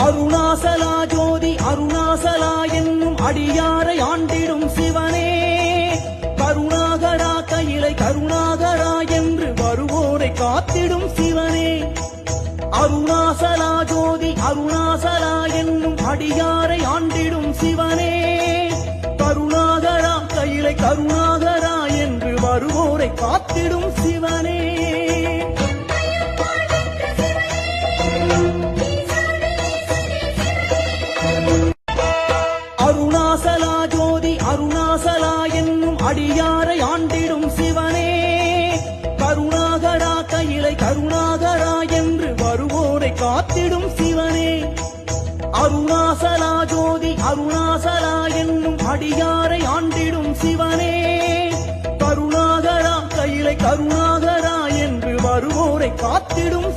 அருணாசலா ஜோதி அருணாசலா என்னும் அடியாரை ஆண்டிடும் சிவனே, கருணாகரா கையிலை கருணாகரா என்று வருவோரை காத்திடும் சிவனே. அருணாசலா ஜோதி அருணாசலா என்னும் அடியாரை ஆண்டிடும் சிவனே, கருணாகரா கையிலை கருணாகரா என்று வருவோரை காத்திடும் சிவனே. அருணாசலா ஜோதி அருணாசலா என்னும் அடியாரை ஆண்டிடும் சிவனே, கருணாகரா கையிலை கருணாகரா என்று வருவோரை காத்திடும் சிவனே. அருணாசலா ஜோதி அருணாசலா என்னும் அடியாரை ஆண்டிடும் சிவனே, கருணாகரா கையிலை கருணாகரா என்று வருவோரை காத்திடும்